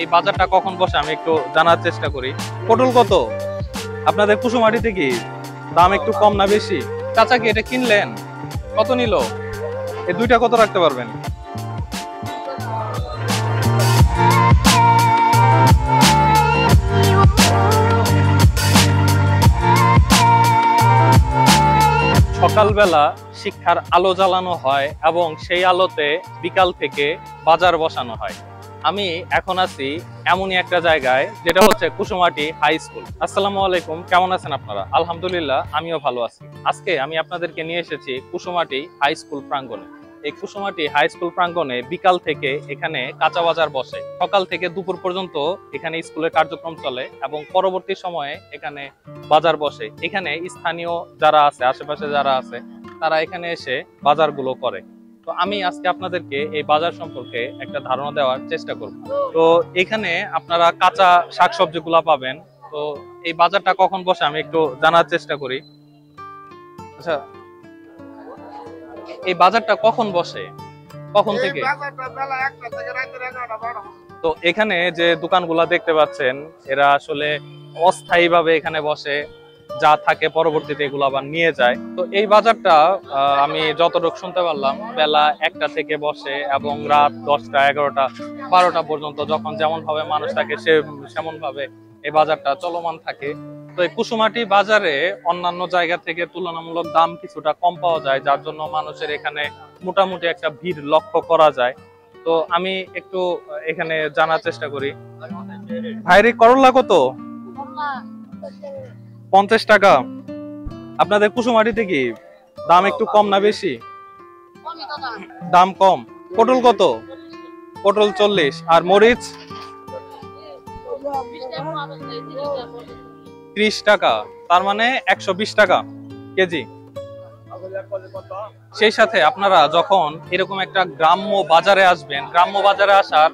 এই বাজারটা কখন বসে আমি একটু জানার চেষ্টা করি। পটল কত আপনাদের কুসুমাটিতে? কি দাম একটু কম না বেশি? চাচা কি এটা কিনলেন? কত নিল? এই দুইটা কত রাখতে পারবেন? সকালবেলা শিক্ষার আলো জ্বালানো হয় এবং সেই আলোতে বিকাল থেকে বাজার বসানো হয়। আমি এখন আছি এমনই একটা জায়গায় যেটা হচ্ছে কুসুমাটি হাই স্কুল। আসসালামু আলাইকুম, কেমন আছেন আপনারা? আলহামদুলিল্লাহ, আমিও ভালো আছি। আজকে আমি আপনাদেরকে নিয়ে এসেছি কুসুমাটি হাই স্কুল প্রাঙ্গণে। এই কুসুমাটি হাই স্কুল প্রাঙ্গণে বিকাল থেকে এখানে কাঁচা বাজার বসে। সকাল থেকে দুপুর পর্যন্ত এখানে স্কুলের কার্যক্রম চলে এবং পরবর্তী সময়ে এখানে বাজার বসে। এখানে স্থানীয় যারা আছে, আশেপাশে যারা আছে, তারা এখানে এসে বাজারগুলো করে। তো আমি আজকে আপনাদেরকে এই বাজার সম্পর্কে একটা ধারণা দেওয়ার চেষ্টা করব। তো এখানে আপনারা কাঁচা শাকসবজিগুলা পাবেন। তো এই বাজারটা কখন বসে আমি একটু জানার চেষ্টা করি। আচ্ছা, এই বাজারটা কখন বসে, কখন থেকে? তো এখানে যে দোকানগুলা দেখতে পাচ্ছেন, এরা আসলে অস্থায়ীভাবে এখানে বসে, যা থাকে পরবর্তীতে এগুলো আবার নিয়ে যায়। তো এই বাজারটা আমি যতটুকু শুনতে পারলাম বেলা 1টা থেকে বসে এবং রাত 10টা, 11টা, 12টা পর্যন্ত যখন যেমন ভাবে মানুষ থাকে সেমন ভাবে এই বাজারটা চলমান থাকে। তো এই কুসুমাটি বাজারে অন্যান্য জায়গা থেকে তুলনামূলক দাম কিছুটা কম পাওয়া যায়, যার জন্য মানুষের এখানে মোটামুটি একটা ভিড় লক্ষ্য করা যায়। তো আমি একটু এখানে জানার চেষ্টা করি। ভাইরে, করলা কত? 50 টাকা। আপনাদের কুসুমাটিতে কি দাম একটু কম না বেশি? দাম কম। পটল কত? পটল 40। আর মরিচ 30 টাকা, তার মানে 120 টাকা কেজি। সেই সাথে আপনারা যখন এরকম একটা গ্রাম্য বাজারে আসবেন, গ্রাম্য বাজারে আসার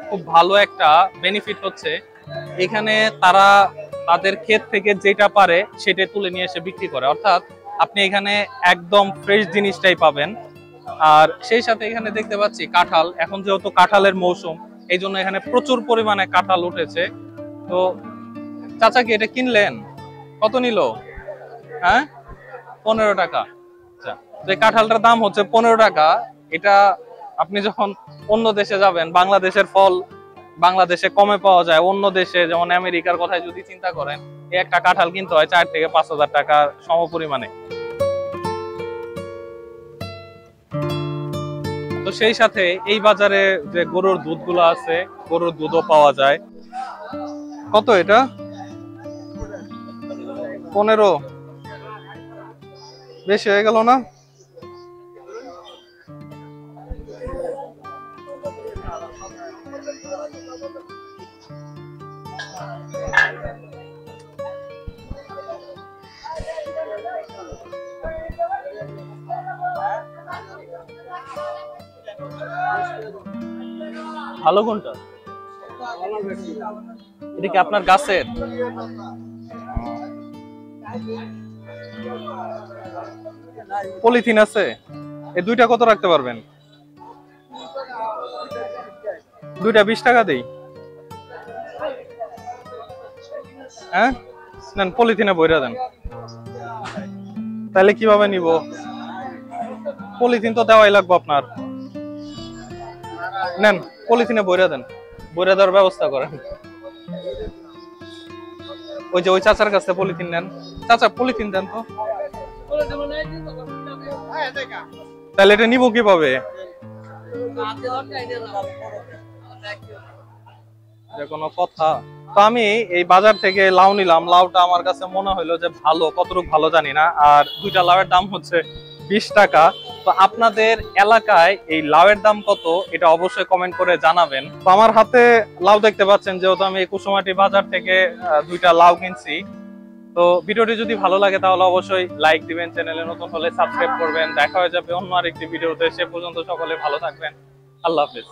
খুব ভালো একটা বেনিফিট হচ্ছে এখানে তারা তাদের ক্ষেত থেকে যেটা পারে সেটা তুলে নিয়ে এসে বিক্রি করে। অর্থাৎ আপনি এখানে একদম ফ্রেশ জিনিসটাই পাবেন। আর সেই সাথে এখানে দেখতে পাচ্ছি কাঁঠাল, এখন যেহেতু কাঁঠালের মৌসুম, এই জন্য এখানে প্রচুর পরিমাণে কাঁঠাল উঠেছে। তো চাচা কি এটা কিনলেন? কত নিল? হ্যাঁ, 15 টাকা। আচ্ছা, যে কাঁঠালটার দাম হচ্ছে 15 টাকা। এটা আপনি যখন অন্য দেশে যাবেন, বাংলাদেশের ফল বাংলাদেশে কমে পাওয়া যায়, অন্য দেশে যেমন আমেরিকার কথাই যদি চিন্তা করেন, এই একটা কাঁঠাল কিনতে হয় 4 থেকে 5 হাজার টাকার সমপরিমাণে। তো সেই সাথে এই বাজারে যে গরুর দুধগুলো আছে, গরুর দুধও পাওয়া যায়। কত এটা? 15। বেশি হয়ে গেল না? ভালো কোনটা? এটা কি আপনার গাছের? পলিথিন আছে? এই দুইটা কত রাখতে পারবেন? দুইটা 20 টাকা দেই। হ্যাঁ, নেন, পলিথিনে বইরা দেন। তাহলে কিভাবে নিব? পলিথিন তো দেওয়াই লাগবে আপনার। নেন, পলিথিনে বইরা দেন, বইরা দেওয়ার ব্যবস্থা করেন। ওই যে ওই চাচার কাছে পলিথিন নেন। চাচা, পলিথিন দেন তো। তাহলে এটা নিব কিভাবে? কোনো কথা? তো আমি এই বাজার থেকে লাউ নিলাম। লাউটা আমার কাছে মনে হলো যে ভালো, কতটুকু ভালো জানি না। আর দুইটা লাউয়ের দাম হচ্ছে 20 টাকা। তো আপনাদের এলাকায় এই লাউয়ের দাম কত, এটা অবশ্যই কমেন্ট করে জানাবেন। তো আমার হাতে লাউ দেখতে পাচ্ছেন, যেহেতু আমি কুসুমাটি বাজার থেকে দুইটা লাউ কিনছি। তো ভিডিওটি যদি ভালো লাগে তাহলে অবশ্যই লাইক দিবেন, চ্যানেলে নতুন হলে সাবস্ক্রাইব করবেন। দেখা হয়ে যাবে অন্য আরেকটি ভিডিওতে। সে পর্যন্ত সকলে ভালো থাকবেন। আল্লাহ হাফেজ।